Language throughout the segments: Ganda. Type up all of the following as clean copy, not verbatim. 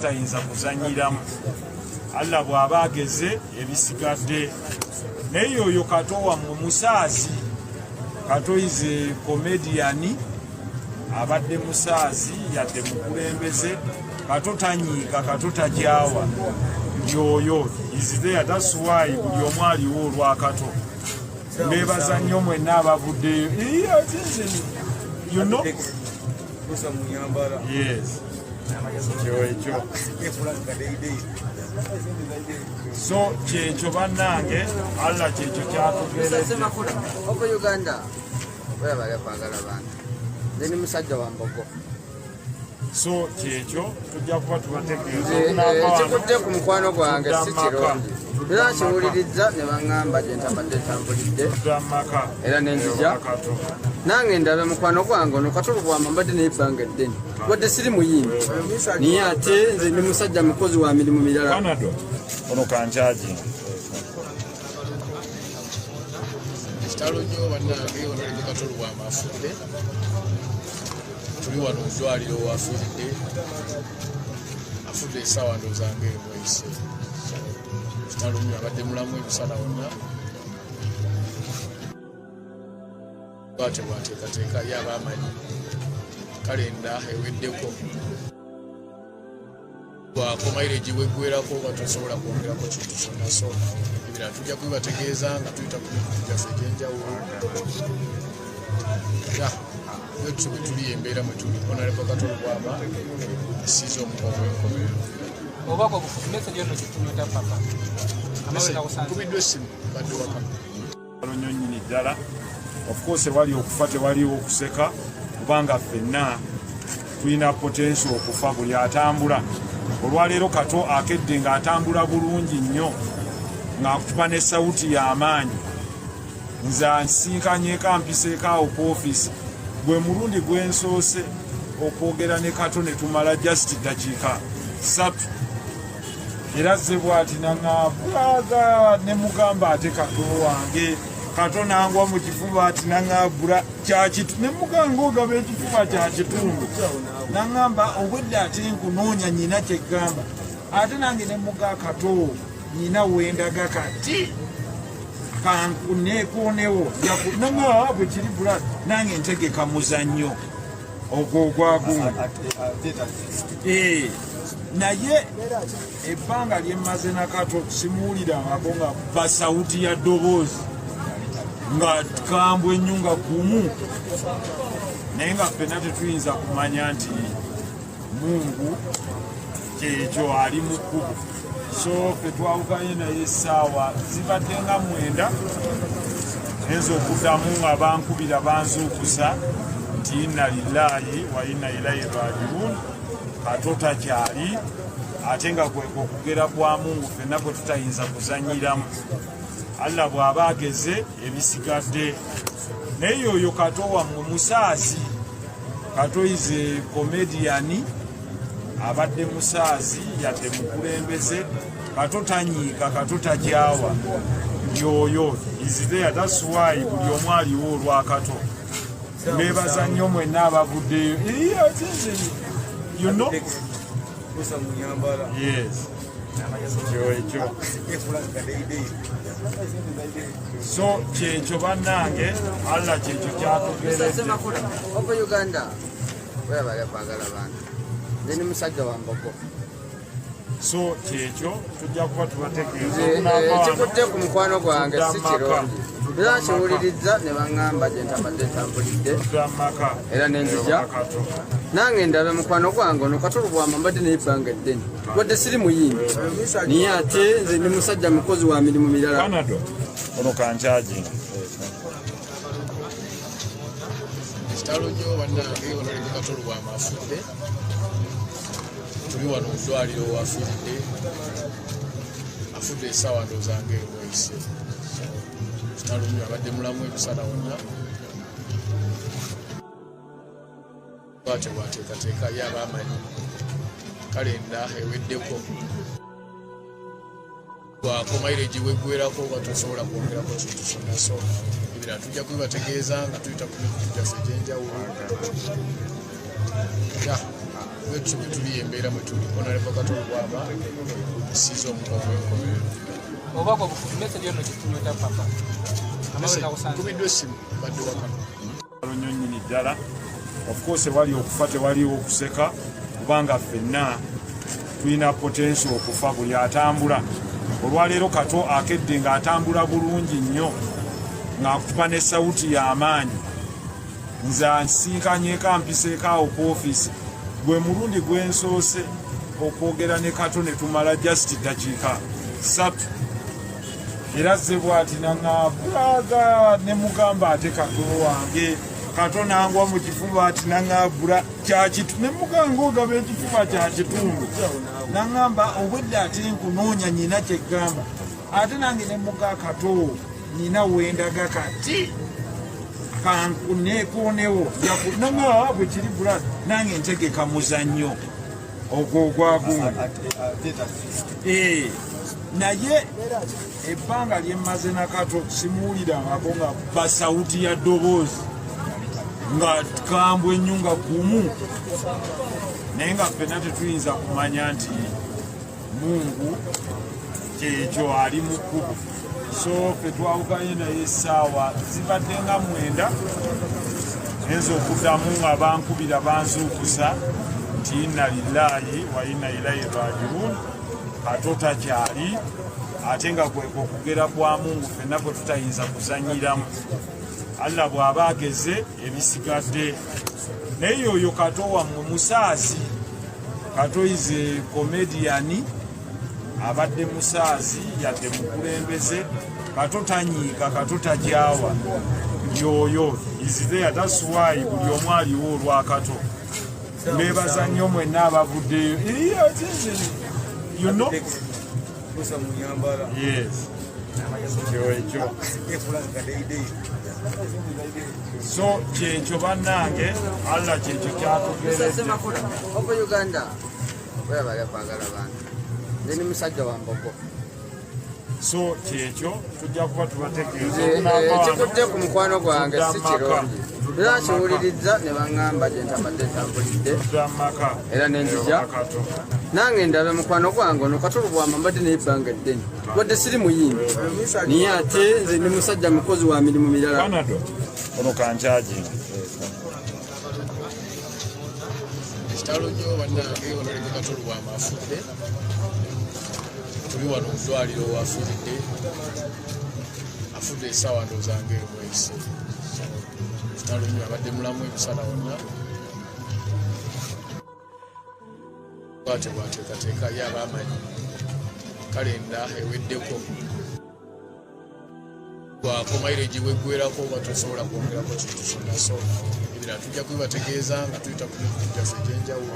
tutayinza kuzanyiramu. Allah bw'aba ageze ebisigadde. Naye oyo Kato wammwe musaazi. Kato is a comedian. Abadde musaazi yadde mukulembeze. Kato tanyiika, Kato tajaawa. Yoyo is there, that's why buli omu aliwo olwa Kato. Mbebaza nnyo mwenna abavuddeyo. You know? Yes. So kyekyo bannange, Allah kyekyo kyatugeredde. Opo Uganda webale kwagala bantu neni musajja wa Mbogo. So kyekyo tujja kuba tubategeeza ekikudde ku mukwano gwange si kirungi era nkiwulirizza ne baŋŋamba gye ntabadde ntambulidde era nenzija nange ndabe mukwano gwange ono Kato Lubwama mbadde n'ebbanga eddene wadde siri muyimbi naye ate nze ndi musajja mukozi wa mirimu mirala. ono kanjaji kitalonyo bannange ono Kato Lubwama afudde. Tuli wano ddwaliro wafiiridde afudde essaawa ndozange emweyise. Kitalonyo abadde mulamu emisana wonna bwate bwateekateeka ye abaamanyi kalenda eweddeko bwakomaire giweggwerako batusobola kwongerako kintu kyonna. So ebirala tujja kubibategeeza nga tuyita ku mikutu gyaffe egy'enjawulo. Tubi tuli embeera mwe tuli onaleko Kato Lubwama asiize omukono w'enkomerero. Obako message eno kitumita papa. Kubiddwa essimu badde waka. Kalonyo nnyini ddala. Of course wali okufa tewaliwo okuseka kubanga ffenna tulina potential okufa buli atambula. Olwaleero Kato akedde ng'atambula bulungi nnyo ng'akutupa ne sawuti y'amaanyi. Nze nsinkanyeko ampiseekaawo ku ofiisi. Gwe mulundi gwensoose okwogera ne Kato ne tumala just dakiika 3. Era ze bw'ati naŋŋaabulaga ne mugamba ate Kato wange. Kato nangwa mu kifuba ati naŋŋaabula kyakitu ne muganga ogaba ekifuba kya kitundu. Naŋŋamba obwedde ate nkunoonya nnyina kyeggamba. Ate nange ne muga Kato nnyina wendaga kati. Kankuneekonewo naŋŋaa bwe kiri bula nange ntegeka muzannyo ogwo ogwagumu. Naye ebbanga lyemmaze na Kato simuwulirangako nga basawuti ya ddoboozi nga kambwe ennyo nga gumu. Naye nga ffenna tetuyinza kumanya nti Mungu kyekyo ali mu kkubo. So ffe twawukanye naye essaawa zibadde nga 9 enza okuddamu nga bankubira banzuukusa nti inna lillahi wa inna ilaihi rajiun. Kato takyali ate nga kweka okugera kwa Mungu ffenna kwe tutayinza kuzanyiramu. Allah bw'aba ageze ebisigadde. Naye oyo Kato wammwe musaazi. Kato is a comedian. Abadde musaazi yadde mukulembeze. Kato tanyiika, Kato tajaawa. Yoyo is there, that's why buli omu aliwo olwa Kato. Mbebaza nnyo mwenna abavuddeyo. You know? Yes. So kyekyo bannange, Allah kyekyo kyatugeredde. Opo Uganda webale kwagala bantu neni musajja wa Mbogo. So kyekyo tujja kuba tubategeeza ekikudde ku mukwano gwange si kirungi era nkiwulirizza ne baŋŋamba gye ntabadde ntambulidde era nenzija nange ndabe mukwano gwange ono Kato Lubwama mbadde n'ebbanga eddene wadde siri muyimbi naye ate nze ndi musajja mukozi wa mirimu mirala. ono kanjaji Kitalonyo bannange ono Kato Lubwama afudde. Tuli wano ddwaliro wafiiridde afudde essaawa ndozange emweyise. Kitalonyo abadde mulamu emisana wonna bwate bwateekateeka ye abaamanyi kalenda eweddeko bwakomaire giweggwerako batusobola kwongerako kintu kyonna. So ebirala tujja kubibategeeza nga tuyita ku mikutu gyaffe egy'enjawulo. bwetu bwe tuli embeera mwe tuli Honorable Kato Lubwama sizo omukozi w'enkomerero obubaka obufupi message yonna kitunyweta papa kubiddwa essimu badde waka Kitalonyo nnyini ddala of course wali okufa tewaliwo okuseka kubanga ffenna tulina potential okufa buli atambula olwaleero Kato akedde ng'atambula bulungi nnyo ng'akuba ne sawuti y'amaanyi nze nsinkanyeko ampiseeko awo ku ofiisi gwe mulundi gwensoose okwogera ne Kato ne tumala just dakiika 3 era zze bw'ati naŋŋabulaga ne mugamba ate Kato wange Kato nangwa mu kifuba ati naŋŋabula kyakitu ne muganga ogaba ekifuba kya kitundu naŋŋamba obwedde ate nkunoonya nyina kyeggamba ate nange ne muga Kato nina wendaga kati kankuneekonewo naŋŋaba bwe kiri bula nange ntegeka muzannyo ogwo ogwagungu naye ebbanga lyemmaze na Kato simuwulirangako nga basawuti ya ddoboozi nga kambwe ennyo nga gumu naye nga ffenna tetuyinza kumanya nti Mungu kyekyo ali mu kkubo so ffe twawukanye naye essaawa zibadde nga 9 enza okuddamu nga bankubira banzuukusa nti inna lillahi wa inna ilaihi rajiun Kato takyali ate nga kweko okugera kwa Mungu ffenna kwe tutayinza kuzanyiramu Allah bw'aba ageze ebisigadde naye oyo Kato wammwe musaazi Kato is a comedian abadde musaazi yadde mukulembeze Kato tanyiika Kato tajaawa yoyo is there that's why buli omu aliwo olwa Kato mbeebaza nnyo mwenna abavuddeyo you know yes ekyo so kyekyo bannange Allah kyekyo kyatugeredde Uganda webale kwagala bantu nze ni musajja wa Mbogo so kyekyo tujja kuba tubategeeza ekikudde ku mukwano gwange si kirungi era kiwuliriza ne baŋŋamba gye ntabadde ntambulidde era nenzija nange ndabe mukwano gwange ono Kato Lubwama mbadde n'ebbanga eddene wadde siri muyimbi naye ate nze ndi musajja mukozi wa mirimu mirala ono kancaji Kitalonyo bannange Honorable Kato Lubwama afudde tuli wano mu ddwaliro afudde essaawa ndowooza ng'emwezi Kitalonyo abadde mulamu emisana wonna bwate bwateekateeka ye abaamanyi kalenda eweddeko gwako maireji weggwerako nga tosobola kwongerako kintu kyonna so ebirala tujja kubibategeeza nga tuyita ku mikutu gyaffe egy'enjawulo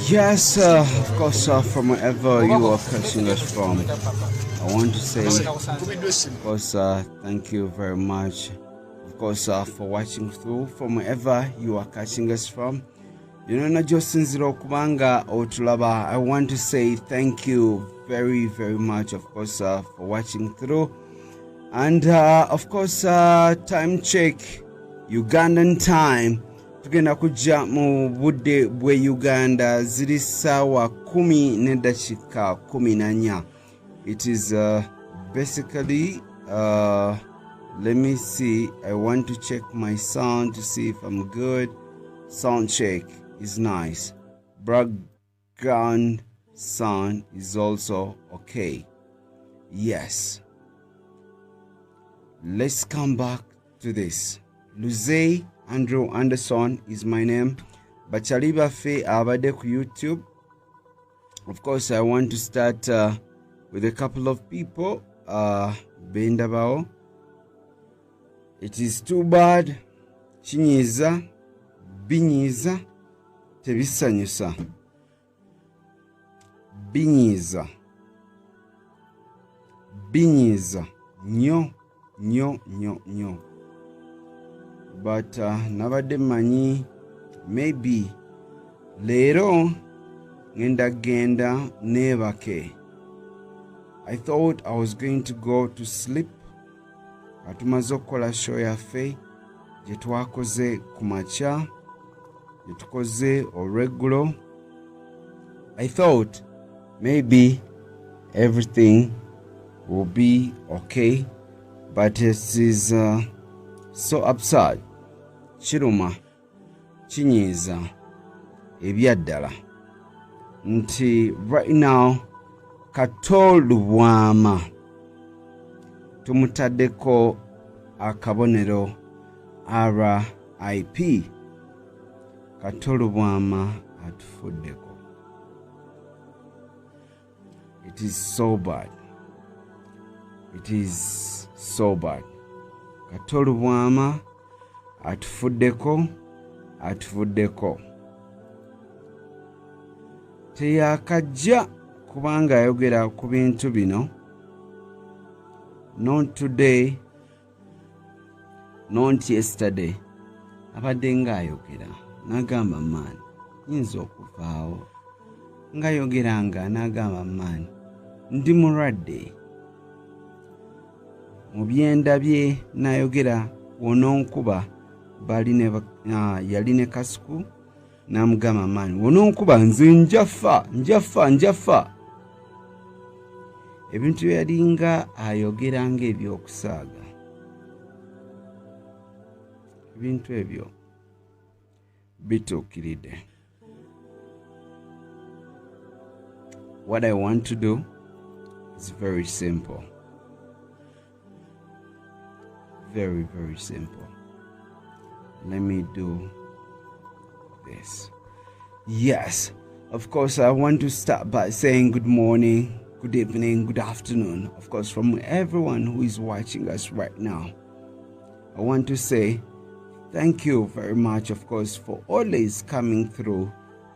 Yes, of course, from wherever you are catching us from, I want to say, of course, thank you very much, of course, for watching through from wherever you are catching us from. You know, najosinzira okubanga otulaba. I want to say thank you very, very much, of course, for watching through. And, of course, time check, Ugandan time. Tugenda kujja mu budde bwe Uganda ziri ssaawa 10 n'eddakiika 14. It is basically let me see, I want to check my sound to see if I'm good. Sound check is nice. Background sound is also okay. Yes, let's come back to this. Luzey Andrew Anderson is my name. Bachali baffe abadde ku YouTube. Of course, I want to start with a couple of people. Bendabao. It is too bad. Kinyiza, binyiza, tebisanyusa. Binyiza. Binyiza. Nyo. But nabadde manyi maybe leero ngenda genda nebake. I thought I was going to go to sleep. Katumaze okukola show yaffe gye twakoze ku makya, gye tukoze olweggulo. I thought maybe everything will be okay, but it is so absurd. Kiruma, kinyiiza ebyaddala nti right now Kato Lubwama tumutaddeko akabonero RIP. Kato Lubwama atufuddeko. It is so bad. It is so bad. Kato Lubwama atufuddeko. Teyakajja kubanga ayogera ku bintu bino. Not today, not yesterday. Abadde ng'ayogera n'agamba maani nyinza okuvaawo. Ng'ayogeranga n'agamba maani ndi mulwadde. Mu byenda bye n'ayogera wononkuba yali ne kasuku n'amugamba maani wononkuba nze njafa. Ebintu yalinga ayogera ng'ebyokusaaga. Ebintu ebyo bituukiridde. What I want to do is very simple. Very, very simple. Let me do this. Yes, of course, I want to start by saying good morning, good evening, good afternoon. Of course, from everyone who is watching us right now, I want to say thank you very much, of course, for always coming through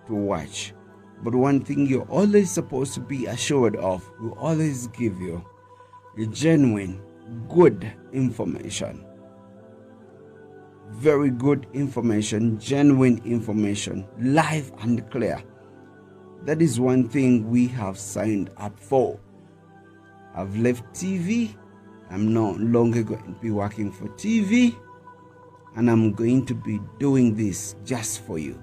to watch. But one thing you're always supposed to be assured of, we always give you the genuine, good information. Very good information, genuine information, live and clear. That is one thing we have signed up for. I've left TV. I'm no longer going to be working for TV. And I'm going to be doing this just for you.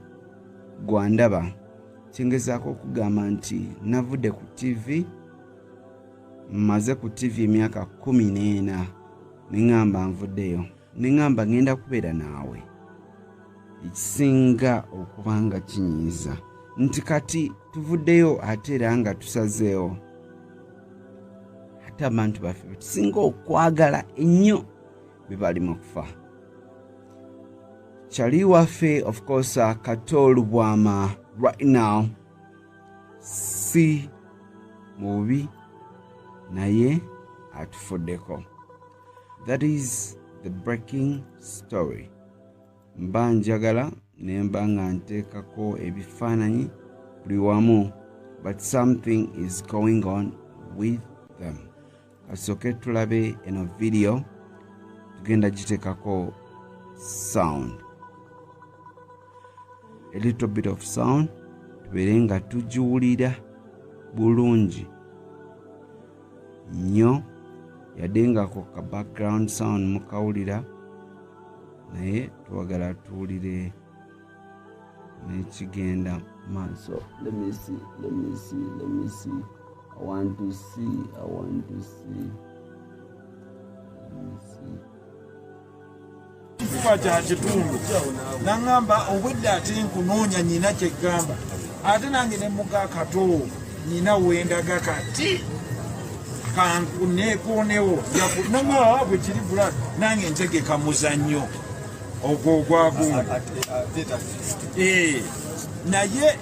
Gwandaba, chingezako kugamba nti navudde ku TV. Maze ku TV emyaka 14. Ningamba nvuddeyo. Ningamba ngenda kubeera naawe. Ekisinga okubanga kinyiiza. Nti kati tuvuddeyo ate era nga tusazeewo. Ate abantu baffe tusinga okwagala ennyo bye bali mu kufa. Chali waffe, of course, Kato Lubwama right now si mubi naye atufuddeko. That is the breaking story. Mba njagala nemba nga nteekako ebifaananyi buli wamu, but something is going on with them. Kasooke tulabe eno video, tugenda giteekako sound. A little bit of sound, tubeere nga tugiwulira bulungi nnyo, yadde ngako ka background sound mukawulira, naye twagala tuwulire n'ekigenda maaso. Let me see. I want to see. Kifuba kya kitundu nangamba obwedde ate nkunoonya nyina kyegamba ate nange ne muka Kato nyina wendaga kati kankuneekonewo nanga bwe kiri bula nange ntegeka muzannyo ogwo ogwagumu. Naye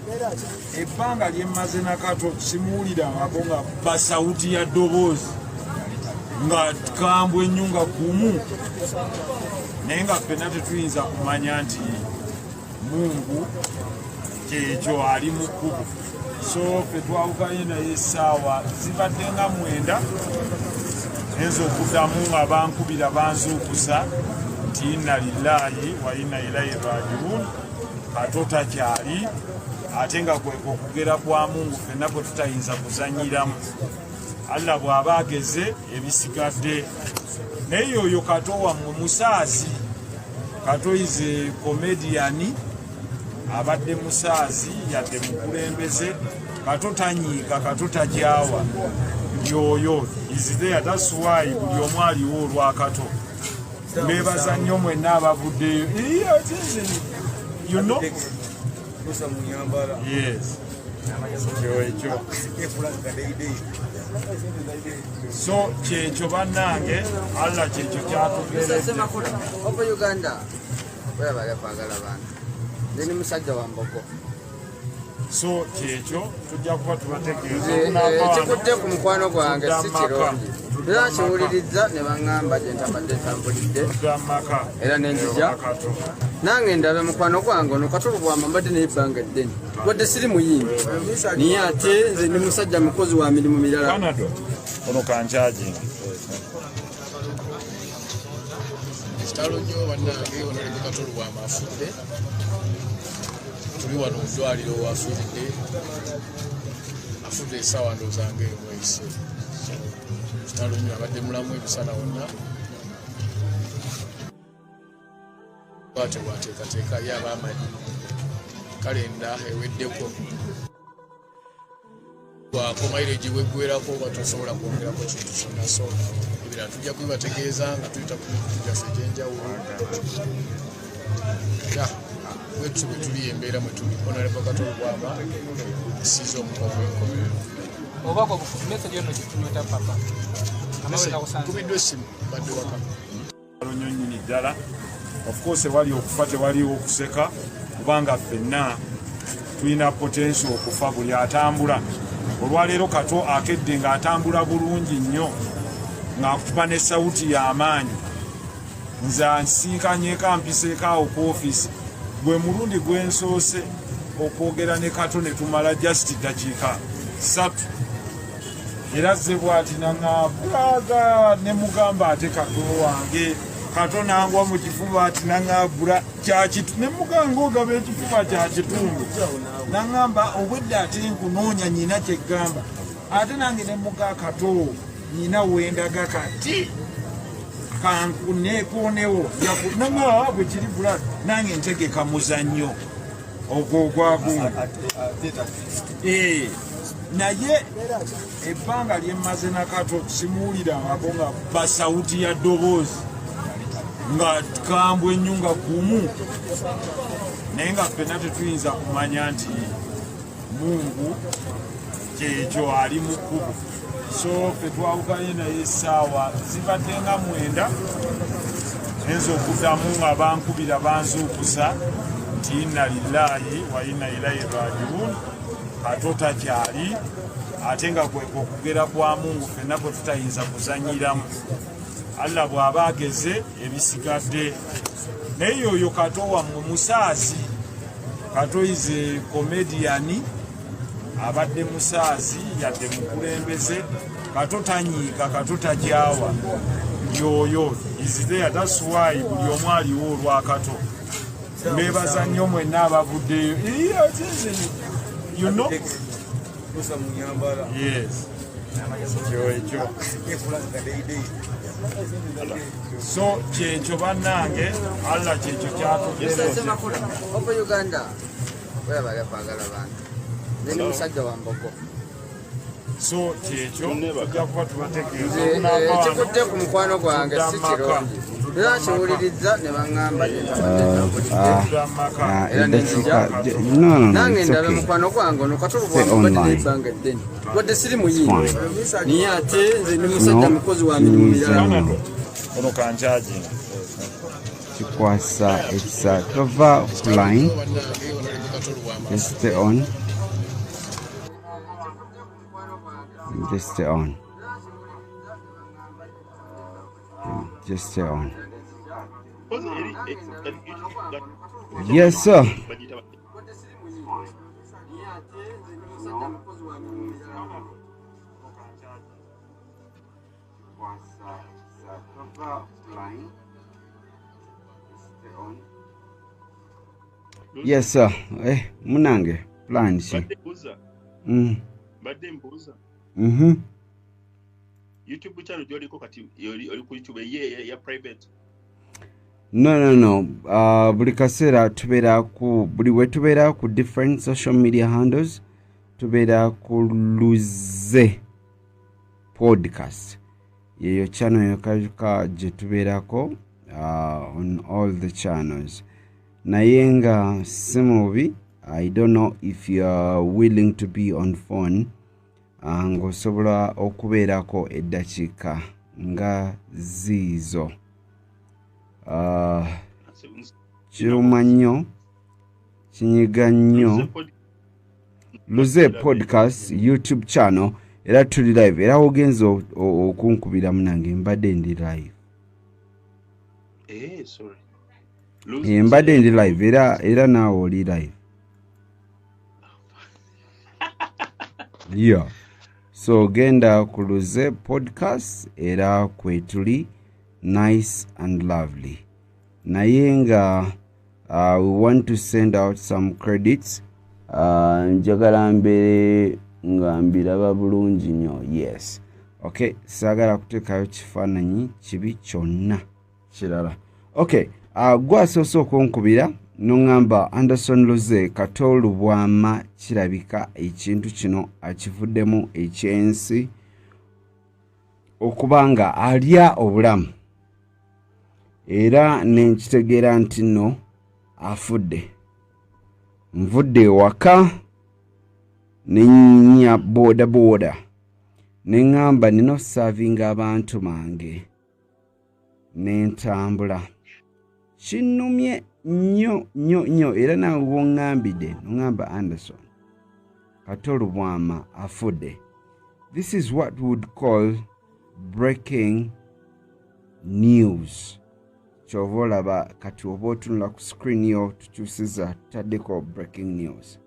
ebbanga lyemmaze na Kato simuwulirangako nga basawuti ya ddoboozi nga kambwe ennyo nga gumu. Naye nga ffenna tetuyinza kumanya nti Mungu kyekyo ali mu kkubo. So ffe twawukanye naye essaawa zibadde nga 9 enza okuddamu nga bankubira banzuukusa nti inna lillaahi wa inna ilaihi raaji'uun. Kato takyali, ate nga kweko okugera kwa Mungu ffenna kwe tutayinza kuzanyiramu. Allah bw'aba ageze ebisigadde naye oyo Kato wammwe musaazi. Kato is a comedian, abadde musaazi yadde mukulembeze. Kato tanyiika, Kato tajaawa. Yoyo is there, that's why buli omu aliwo olwa Kato. Mbebaza nnyo mwenna abavuddeyo. You know? Yes. Ekyo. So kyekyo bannange, Allah kyekyo kyatugeredde. Opa Uganda webale kwagala bantu nini musajja wa Mbogo. So kyekyo tujja kuba tubategeeza kikutte ku mukwano gwange si kirungi era kiwuliriza ne baŋŋamba gye ntabadde ntambulidde era nenzija nange ndabe mukwano gwange ono Kato Lubwama mbadde n'ebbanga eddene wadde siri muyimbi naye ate nze ndi musajja mukozi wa mirimu mirala. ono kankyajinga kitalonyo bannange ono Kato Lubwama afudde. Tuli wano mu ddwaliro wafiiridde, afudde essaawa ndowooza ng'emwezi. Kitalonyo abadde mulamu ebisana wonna. Bwateekateeka ye abaamanyi kalenda eweddeko. Bwakomayireegi bweggwerako oba tosobola kwongerako kintu kyonna, so ebirala tujja kubibategeeza nga tuyita ku mikutu gyaffe egy'enjawulo. Wetu bwe tuli embeera mwe tuli Honorable Kato Lubwama asiize omukovu enkomerero. Obako obufupi message eno kitunyweta papa. Amawulire akusanze. Kubiddwa essimu badde waka. Kalonyo nnyini ddala. Of course wali okufa tewaliwo okuseka kubanga ffenna tulina potential okufa buli atambula. Olwaleero Kato akedde ng'atambula bulungi nnyo ng'akuba ne sawuti y'amaanyi. Nze ansiikanyeeko ampiseeko awo ku ofiisi. Gwe mulundi gwensoose okwogera ne Kato ne tumala just dakiika 3. Era zze bw'ati naŋŋaabulaga ne mugamba ate Kato wange. Kato nangwa mu kifuba ati naŋŋaabula ne muganga ogaba ekifuba kya kitundu. Naŋŋamba obwedde ate nkunoonya nyina kyeggamba. Ate nange ne muga Kato nyina wendaga kati. Kankuneekonewo naŋŋaa bwe kiri bulala nange ntegeka muzannyo ogwo ogwagumu. Naye ebbanga lye mmaze na Kato simuwulirangako nga basawuti ya ddoboozi nga kambwe ennyo nga gumu, naye nga ffenna tetuyinza kumanya nti Mungu kyekyo ali mu kkubo. So ffe twawukanye naye essaawa zibadde nga 9 enza okuddamu nga bankubira banzuukusa nti inna lillahi wa inna ilaihi rajiun. Kato takyali ate nga kwekwo okugera kwa Mungu ffenna kwe tutayinza kuzanyiramu. Allah bw'aba ageze ebisigadde. Naye oyo Kato wammwe musaazi. Kato is a comedian, abadde musaazi yadde mukulembeze. Kato tanyiika, Kato tajaawa. Yoyo is there, that's why buli omu aliwo olwa Kato. Mbebaza nnyo mwenna abavuddeyo. You know? Yes. Ekyo. So kyekyo bannange, Allah kyekyo kyatugeredde. Opa Uganda webale kwagala bantu nini musajja wa Mbogo. So kyekyo tujja kuba tubategeeza. Kikutte ku mukwano gwange si kirungi era kiwuliriza ne baŋŋamba gye ntabadde ntambulidde era nenzija nange ndabe mukwano gwange ono Kato Lubwama mbadde n'ebbanga eddene wadde siri muyimbi naye ate nze ndi musajja mukozi wa mirimu mirala. Ono kankyajinga Chikwasa, it's cover line. Just stay on. Just stay on. Just stay on. Yes, sir. Yes, sir. Munange, plan. YouTube channel gyoliko kati oli ku YouTube ya private. No. Buli kaseera tubeera ku buli we tubeera ku different social media handles tubeera ku Luze podcast. Yeyo channel yokajuka gye tubeerako on all the channels. Naye nga si mubi, I don't know if you are willing to be on phone ng'osobola okubeerako eddakiika nga ziizo. Kiruma nnyo, kinyiga nnyo. Luze podcast YouTube channel era tuli live era ogenza okunkubira munange mbadde ndi live. Sorry. Mbadde ndi live era naawe oli live. Yeah. So genda ku Luze podcast era kwetuli nice and lovely. Naye nga we want to send out some credits. Njagala mbeere nga mbiraba bulungi nnyo. Yes. Okay, saagala kuteekayo kifaananyi kibi kyonna kirala. Okay, gwasoose okunkubira n'oŋŋamba Anderson Luze Kato Lubwama kirabika ekintu kino akivuddemu ekyensi okubanga alya obulamu era nenkitegeera nti nno afudde. Nvudde ewaka nenya boda neŋŋamba nina savinga abantu bange n'entambula. Kinnumye nnyo era naawe woŋŋambidde n'oŋŋamba Anderson Kato Lubwama afudde. This is what we would call breaking news. Kyova olaba kati oba otunula ku screen yo tukyusiza tutaddeko breaking news.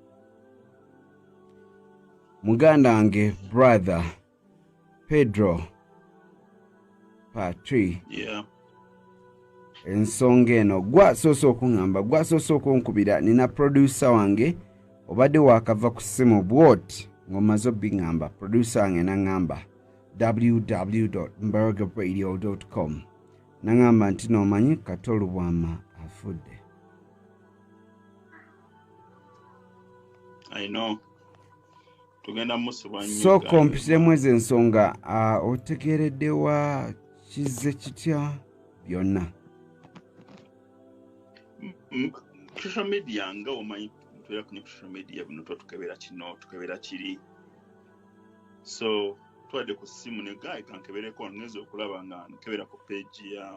Muganda wange brother Pedro Patri. Yeah. Ensonga eno gwasoose okuŋŋamba, gwasoose okunkubira. Nina producer wange obadde wakava ku ssimu bwoti ng'omaze obbiŋŋamba. Producer wange naŋŋamba www.mbaragabradio.com. Naŋŋamba nti n'omanyi Kato Lubwama afudde. I know. Tugenda musibwa nnyo. So kompisemu ezo ensonga otegeeredde wa kizze kitya byonna. Social media nga omanyi tubeera ku social media bino tukebera kino tukebera kiri. So twadde ku simu ne guy kankebereko ngezo okulaba nga nkebera ku page ya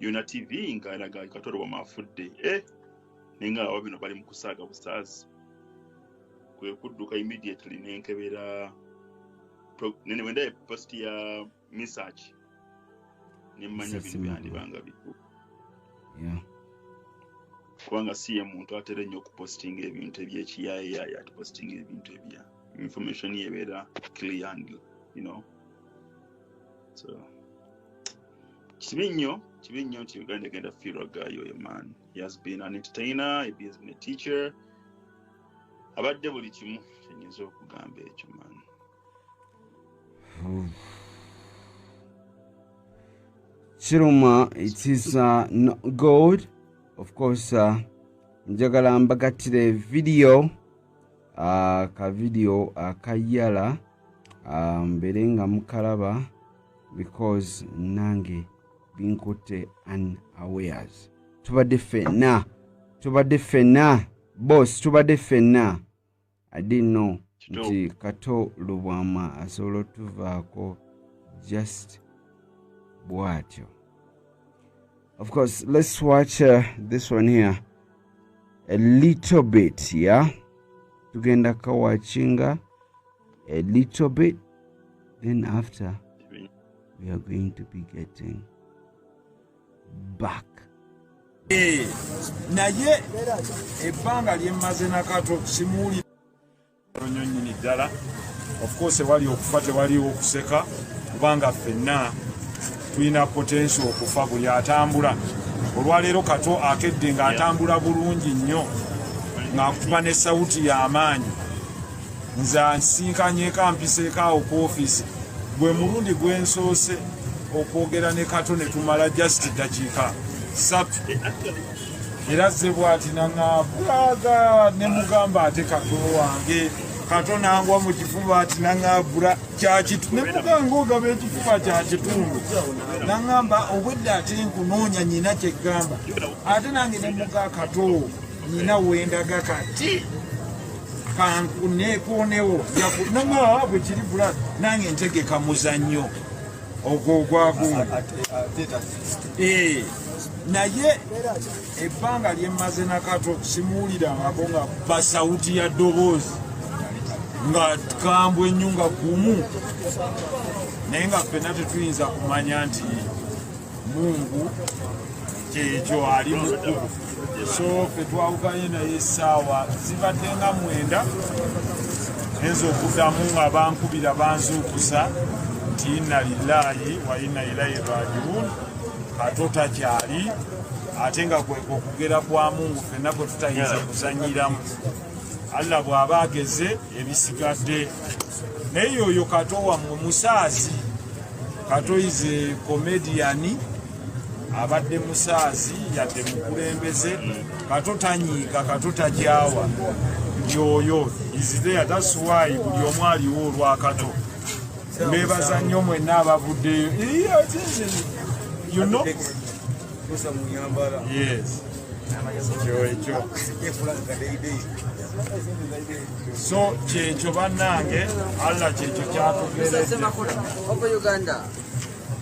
Yona TV nga eraga Kato Lubwama afudde. Nenga awo bino bali mu kusaaga busaazi. Kwe kudduka immediately nenkebera nene wenda post ya message nemmanya bintu byandibanga bitu. Yeah. Kubanga siye muntu atere nnyo okupostinga ebintu ebyekiyaya atupostinga ebintu ebya information yebeera clear and you know. So kibi nnyo nti Uganda genda feel guy oyo man. He has been an entertainer, he has been a teacher. Abadde buli kimu kyenyinza okugamba ekyo man. Kiruma, it is not good. Of course, njagala mbagattire video ka video akayala mbere nga mukalaba because nange binkutte unawares. Tubadde ffenna boss, tubadde ffenna. I didn't know nti Kato Lubwama asobola otuvaako just bwatyo. Of course, let's watch this one here a little bit, yeah? Tugenda kawachinga a little bit, then after we are going to be getting back. Naye ebbanga lyemmaze na Kato simuwulira nyonnyini ddala. Of course wali okufa tewaliwo okuseka kubanga ffenna tulina potential okufa buli atambula. Olwaleero Kato akedde ng'atambula bulungi nnyo ng'akuba ne sawuti y'amaanyi. Nze ansinkanyeko ampiseeko awo ku ofiisi gwe mulundi gwensoose okwogera ne Kato ne tumala just dakiika 3 era ze bw'ati naŋŋaabulaga ne mugamba ate Kato wange Kato nangwa mu kifuba ati naŋŋaabula kyakitu ne muganga ogaba ekifuba kya kitundu naŋŋamba obwedda ate nkunoonya nyina kyeggamba ate nange ne muga Kato nyina wendaga kati kankuneekonewo naŋŋaa bwe kiri bula nange ntegeka muzannyo ogwo ogwagumu naye ebbanga lyemmaze na Kato simuwulirangako nga basawuti ya ddoboozi nga kambwe ennyo nga gumu naye nga ffenna tetuyinza kumanya nti Mungu kyekyo ali mu kkubo so ffe twawukanye naye essaawa zibadde nga 9 enza okuddamu nga bankubira banzuukusa nti inna lillahi wa inna ilaihi rajiun Kato takyali ate nga okugera kwa Mungu ffenna kwe tutayinza kuzanyiramu Allah bw'aba ageze ebisigadde naye oyo Kato wammwe musaazi Kato is a comedian abadde musaazi yadde mukulembeze Kato tanyiika Kato tajaawa yoyo is there that's why buli omu aliwo olwa Kato mbebaza nnyo mwenna abavuddeyo you know yes ekyo so kyekyo bannange Allah kyekyo kyatugeredde opo Uganda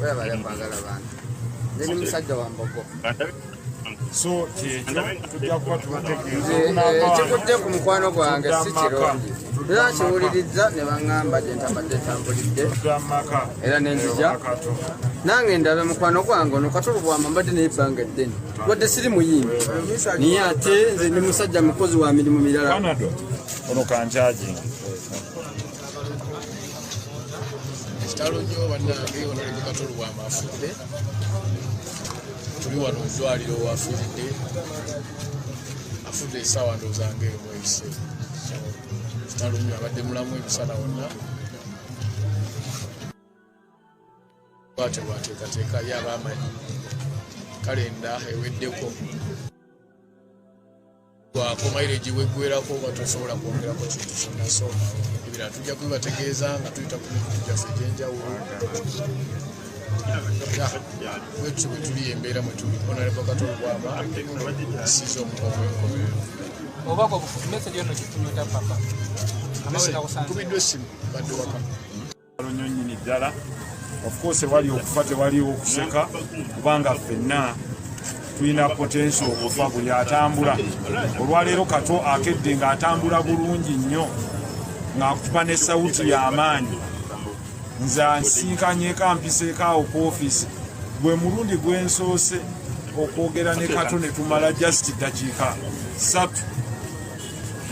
webale kwagala bantu neni musajja wa Mbogo so kyekyo tujja kuba tubategeeza ekikudde ku mukwano gwange si kirungi era kiwuliriza ne baŋŋamba gye ntabadde tambulidde era nenzija nange ndabe mukwano gwange ono Kato Lubwama mbadde n'ebbanga eddene wadde siri muyimbi naye ate nze ndi musajja mukozi wa mirimu mirala ono kankyajinga kitalonyo bannange ono ne Kato Lubwama afudde tuli wano eddwaliro afudde essaawa ndowooza ng'eyo mweyise kitalonyo abadde mulamu emisana wonna bwateekateeka ye abaamanyi kalenda eweddeko bwakomairegi weggwerako nga tosobola kwongerako kintu kyonna so ebirala tujja kubibategeeza nga tuyita ku mikutu gyaffe egy'enjawulo bwetutyo bwe tuli embeera mwe tuli Honorable Kato Lubwama asiiza omwenkomerero obako obufu message eno kifunyota papa kubiddwa essimu badde waka kalonyo nnyini ddala of course wali okufa tewaliwo okuseka kubanga ffenna tulina potential okufa buli atambula olwaleero Kato akedde ng'atambula bulungi nnyo ng'akuba ne sawuti y'amaanyi nze ansinkanyeko ampiseekaawo ku ofiisi gwe mulundi gwensoose okwogera ne Kato ne tumala just dakiika 3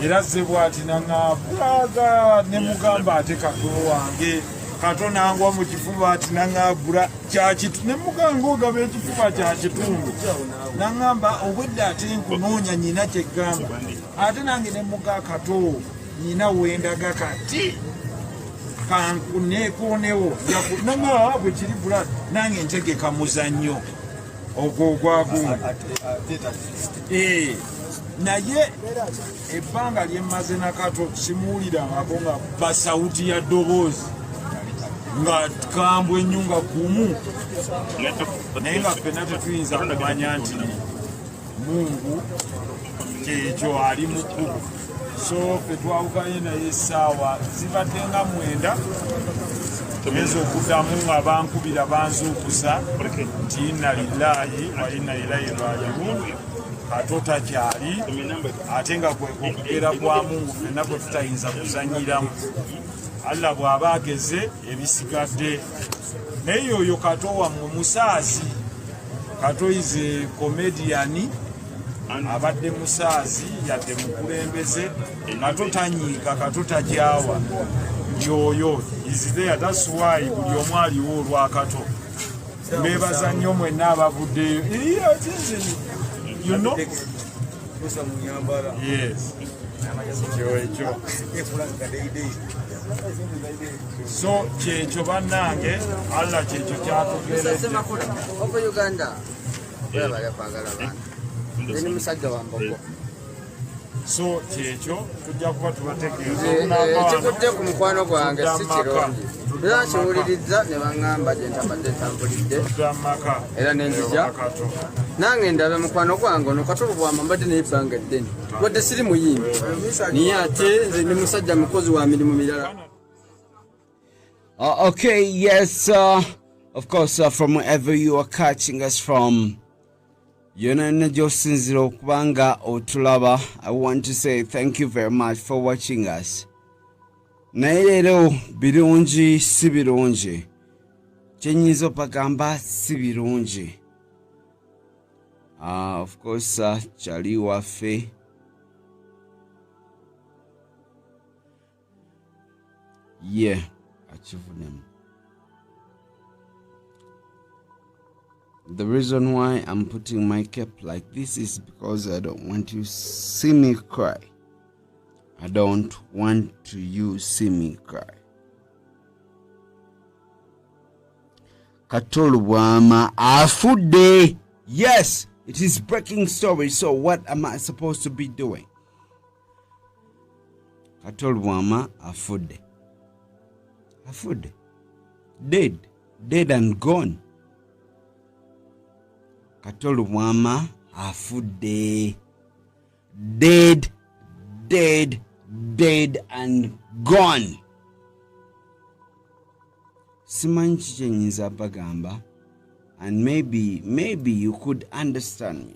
era ze bw'ati naŋŋaabulaga ne mugamba ate Kato wange Kato nangwa mu kifuba ati naŋŋaabula kyakitu ne muganga ogaba ekifuba kya kitundu naŋŋamba obwedda ate nkunoonya nyina kyeggamba ate nange ne muga Kato nyina wendaga kati kankuneekonewo naŋŋaa bwe kiri bula nange ntegeka muzannyo ogwo ogwagumu naye ebbanga lyemmaze na Kato simuwulirangako nga basawuti ya ddoboozi nga kambwe ennyo nga gumu naye nga ffenna tetuyinza kumanya nti Mungu kyekyo ali mu kkubo so ffe twawukanye naye essaawa zibadde nga 9 enza okuddamu nga bankubira banzuukusa nti inna lillahi wa inna ilaihi rajiun Kato takyali ate nga okugera kwa Mungu ffenna kwe tutayinza kuzanyiramu Allah bw'aba ageze ebisigadde naye oyo Kato wammwe musaazi Kato is a comedian abadde musaazi yadde mukulembeze Kato tanyiika Kato tajaawa yoyo is there that's why buli omu aliwo olwa Kato mbebaza nnyo mwenna abavuddeyo you know yes ekyo So kyekyo bannange Allah kyekyo kyatugeredde opo Uganda bali kwagala bana ndi musajja wa Mbogo so kyekyo tujja kuba tubategeeza ekikutte ku mukwano gwange si kirungi era nkiwuliriza ne baŋŋamba gye ntabadde ntambulidde era nenzija nange ndabe mukwano gwange ono Kato Lubwama mbadde n'ebbanga eddene wadde siri muyimbi naye ate nze ndi musajja mukozi wa mirimu mirala. Okay, yes, of course, from wherever you are catching us from, Kubanga Otulaba, I want to say thank you very much for watching us. Nailero birungi si birungi. Chenyizo pagamba si birungi. Of course, Chali wafe. Yeah. The reason why I'm putting my cap like this is because I don't want you to see me cry. I don't want you to see me cry. Kato Lubwama afudde. Yes, it is breaking story. So what am I supposed to be doing? Kato Lubwama afudde. Afudde. Dead and gone. Kato Lubwama afudde. Dead and gone. Simanyi kyenyinza bagamba, and maybe you could understand me.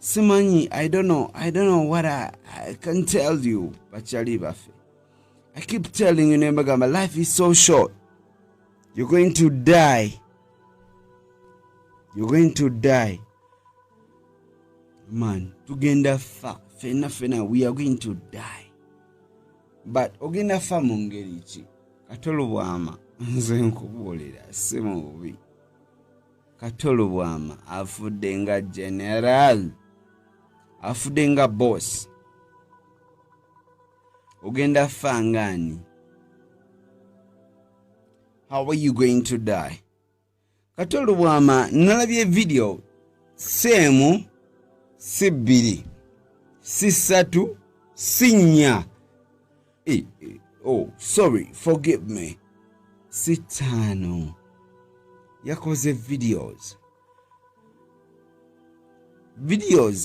Simanyi, I don't know what I can tell you, bachali bafe. I keep telling you, Bagamba, life is so short. You're going to die. You're going to die. Man, tugenda fa. Fena, we are going to die. But ogenda fa mungeri ki? Kato Lubwama, nze nkubuulira si mubi. Kato Lubwama afudde nga general. Afudde nga boss. Ogenda fa ngani? How are you going to die? Kato Lubwama nalabye video semu sibiri sisatu sinya. Oh, sorry, forgive me. Sitano. Yakoze videos.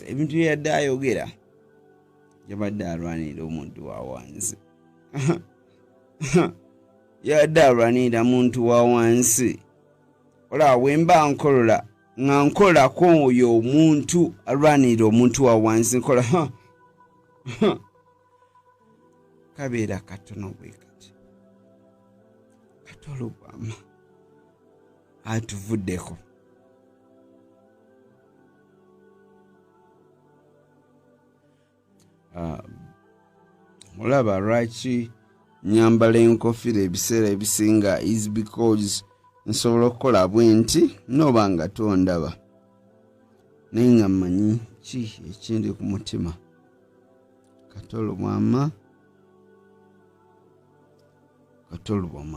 Ebintu yadde ayogera. Yabadde alwanira omuntu wa wansi. Yadde alwanira muntu wa wansi. Ola wemba nkolola nga nkolako oyo omuntu alwanira omuntu wa wansi nkola kabeera katono bwe kati. Kato Lubwama atuvuddeko. Olaba lwaki nyambala enkofira ebiseera ebisinga is because nsobola okukola bwenti noba nga tondaba naye nga mmanyi ki ekindi ku mutima. Kato Lubwama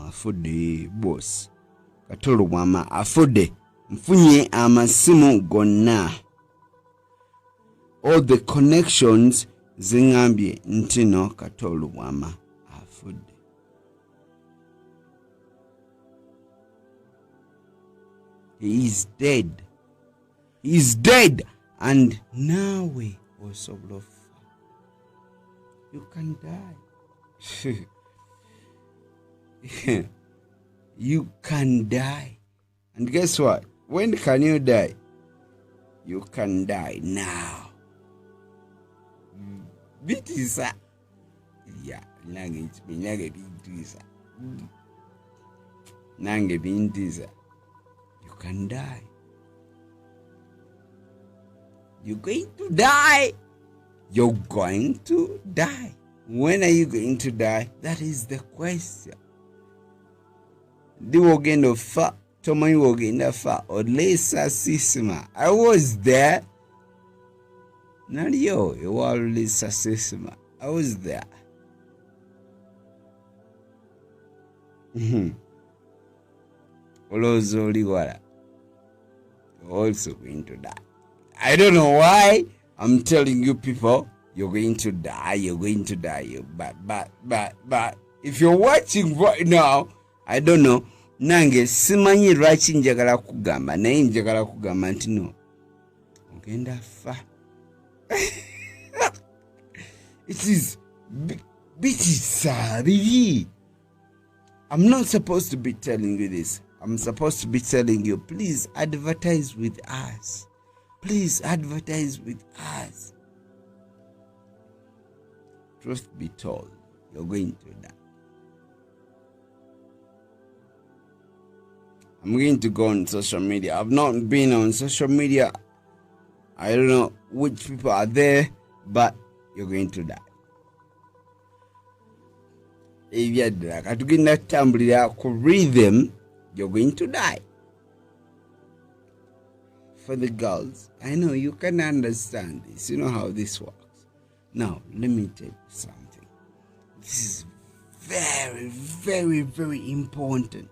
afudde boss. Kato Lubwama afudde. Mfunye amasimu gonna. All the connections zingambye ntino Kato Lubwama afudde. He is dead. He is dead. And now we also love. You can die. You can die. And guess what? When can you die? You can die now. Bitisa. Yeah, nange bitisa. Nange bintisa. You can die. You're going to die. You're going to die. When are you going to die? That is the question. Diwogendo fa. Tomanyi wogenda fa. Olesa sisima. I was there. Naliyo. Olesa sisima. I was there. You're also going to die. I don't know why I'm telling you people you're going to die, but if you're watching right now, I don't know. Nange simanyi lwaki njagala kugamba naye njagala kugamba nti no ogenda fa. It is bitisabiri. I'm not supposed to be telling you this. I'm supposed to be telling you, please advertise with us. Please advertise with us. Truth be told, you're going to die. I'm going to go on social media. I've not been on social media. I don't know which people are there, but you're going to die. If you're read them, you're going to die. For the girls, I know you can understand this. You know how this works. Now, let me tell you something. This is very, very, very important.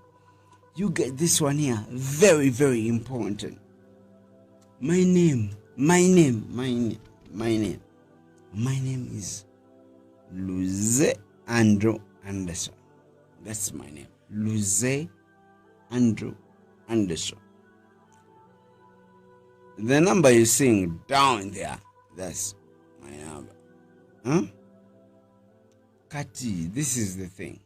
You get this one here. Very, very important. My name is Luze Andrew Anderson. That's my name. Luze Andrew Anderson. The number you're seeing down there, that's my number. Kati, this is the thing.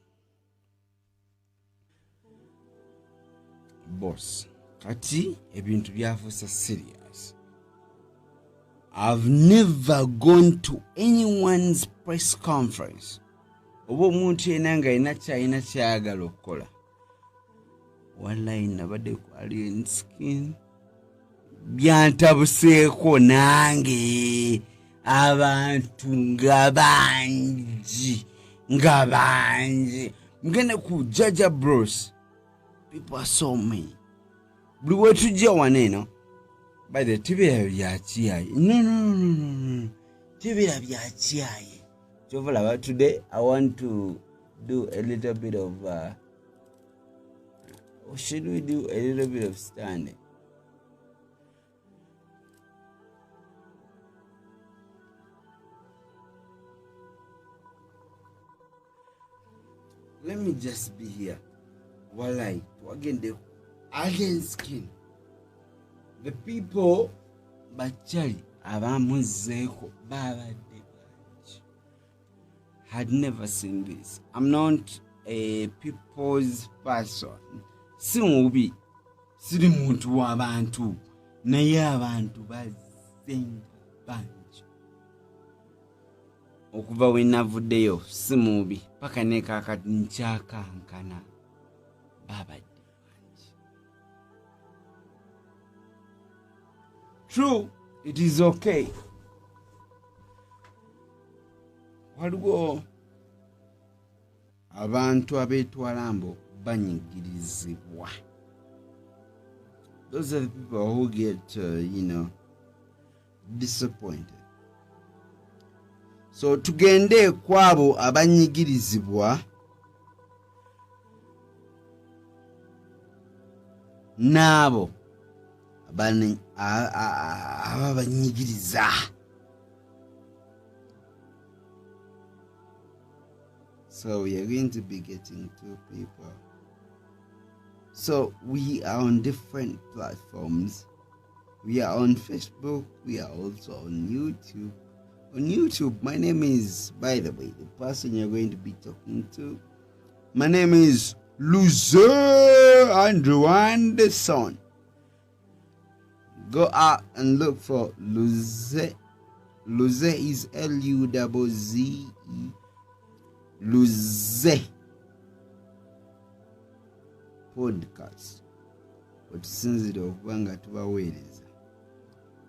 Boss, Kati, ebintu byafuuse serious. I've never gone to anyone's press conference. Oba omuntu yenanga ina kyayagala okukola. Wallahi nabadde ku alien skin. Byantabuseeko nange abantu nga bangi. Mgenda ku Jaja Bros. People are so many. Buli wetujja waneno. By the tibera bya kiyayi. No. Tibera bya kiyayi. So today I want to do a little bit of or should we do a little bit of standing? Let me just be here. Wallahi, again the alien skin. The people bachali abamuzeko babadde had never seen this. I'm not a people's person. Simubi siri muntu w'abantu naye abantu bazenga bangi. Okuva we navuddeyo simubi paka ne kakati nkyakankana babadde bangi. True, it is okay. Waliwo abantu abeetwala mbo banyigirizibwa. Those are the people who get, disappointed. So tugende kwabo abanyigirizibwa nabo ababanyigiriza. So we are going to be getting two people. So we are on different platforms. We are on Facebook. We are also on YouTube. On YouTube, my name is, by the way, the person you're going to be talking to, my name is Luze Andrew Anderson. Go out and look for Luze. Luze is Luze. Luze podcast.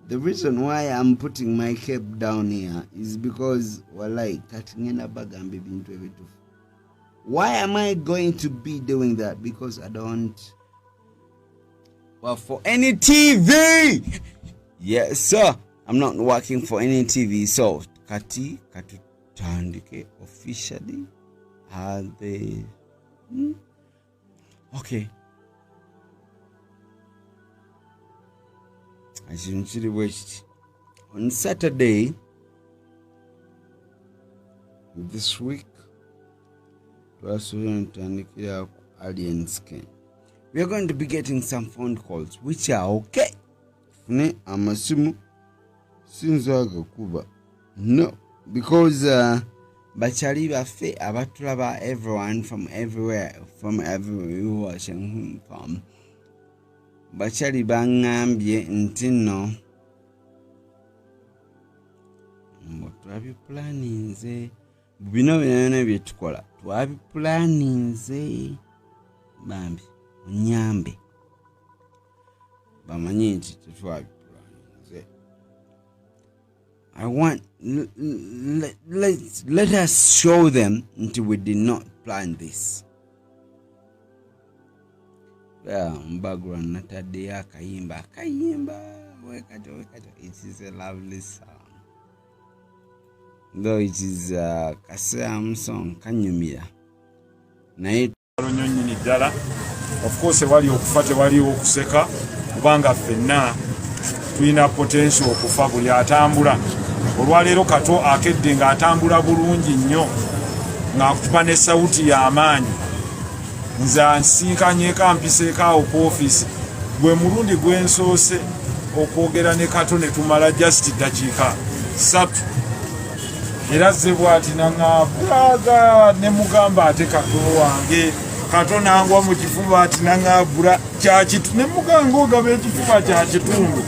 The reason why I'm putting my cap down here is because why am I going to be doing that? Because I don't work for any TV. Yes, sir. I'm not working for any TV. So Kati Tandike officially Okay. As you see, on Saturday this week, we are going to be getting some phone calls, which are okay. I'm assuming since Kuba. No, because Bachari Bafe Abatraba, everyone from everywhere who watching from Bachari Bangambie Intino. What have you planning? Say, we know we to call it. To have you planning? Say, Bambi, Nyambe. Bamaniti to have you planning. Say, I want, let us show them until we did not plan this. Background Natadia Kayimba. It is a lovely song. Though it is a Kasam song, Kanyumia. Night. Of course, wali okufate wali okuseka kubanga fenna tulina potential okufa buli atambula. Olwaleero Kato akedde nga atambula bulungi nnyo ng'akutupa ne sawuti y'amaanyi. Nza nsinkanyeko mpiseeko ku office gwe mulundi gwensoose okwogera ne Kato ne tumala just dakiika 3. Era ze bw'ati naŋŋaabulaga ne mugamba ate Kato wange. Kato nangwa mu kifuba ati naŋŋaabula kyakitu ne muganga ogaba ekifuba kya kitundu.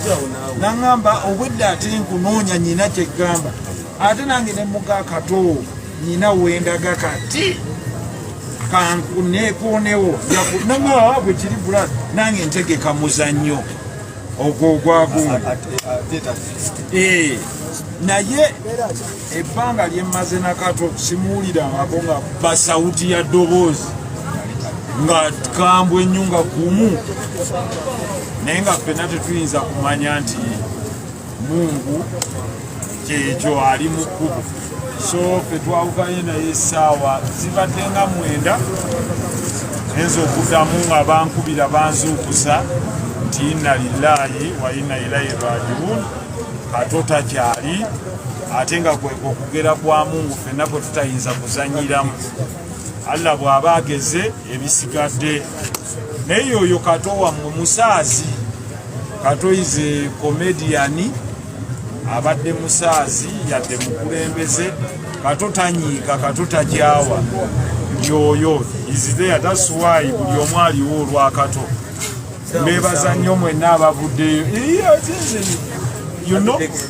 Naŋŋamba obwedde ate nkunoonya nnyina kyeggamba. Ate nange ne muga Kato nnyina wendaga kati. Kankuneekonewo naŋŋaa bwe kiri bula nange ntegeka muzannyo ogwo ogwagundi. Naye ebbanga lyemmaze na Kato simuwulirangako nga basawuti ya ddoboozi nga kambwe ennyo nga gumu, naye nga ffenna tetuyinza kumanya nti Mungu kyekyo ali mu kkubo. So ffe twawukanye naye essaawa zibadde nga 9 enza okuddamu nga bankubira banzuukusa nti inna lillahi wa inna ilaihi raaji'uun. Kato takyali ate nga kwe okugera kwa Mungu ffenna kwe tutayinza kuzanyiramu. Allah bw'aba ageze ebisigadde. Naye oyo Kato wammwe musaazi. Kato is a comedian, abadde musaazi yadde mukulembeze. Kato tanyiika, Kato takyawa. Yoyo is there, that's why buli omu aliwo olwa Kato. Mbeebaza nnyo mwenna abavuddeyo. You know? Yes.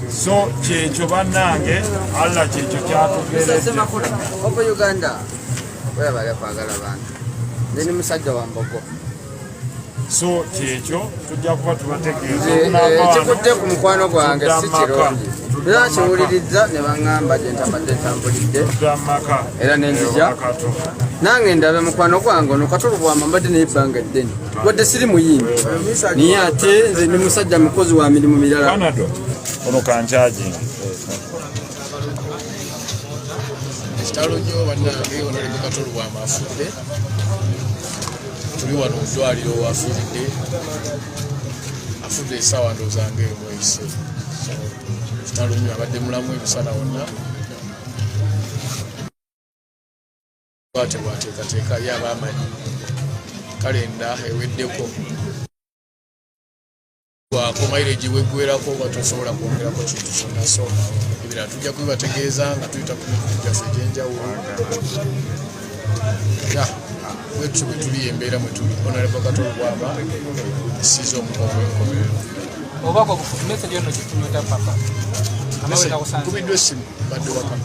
So kyekyo bannange Allah kyekyo kyatugeredde. Opo Uganda webale kwagala bantu nini musajja wa Mbogo. So kyekyo tujja kuba tubategeeza ekikudde ku mukwano gwange si kirungi. Era kiwuliriza ne baŋŋamba gye ntabadde ntambulidde era nenzija nange ndabe mukwano gwange ono Kato Lubwama mbadde n'ebbanga eddene wadde siri muyimbi naye ate nze ndi musajja mukozi wa mirimu mirala. Canada ono kanjaji kitalonyo bannange ono Kato Lubwama afudde. Tuli wano mu ddwaliro wafiiridde, afudde essaawa ndowooza ng'emu eyise. Kitalonyo abadde mulamu emisana wonna. Bwate bwateekateeka ye aba amanyi kalenda eweddeko. Wako mileage weggwerako oba tosobola kwongerako kintu kyonna, so ebirala tujja kubibategeeza nga tuyita ku mikutu gyaffe egy'enjawulo. Bwetutyo bwe tuli embeera mwe tuli. Honorable Kato Lubwama esiiza omukono gw'enkomerero. Obako message eno kitunyweta papa. Kubiddwa essimu badde waka.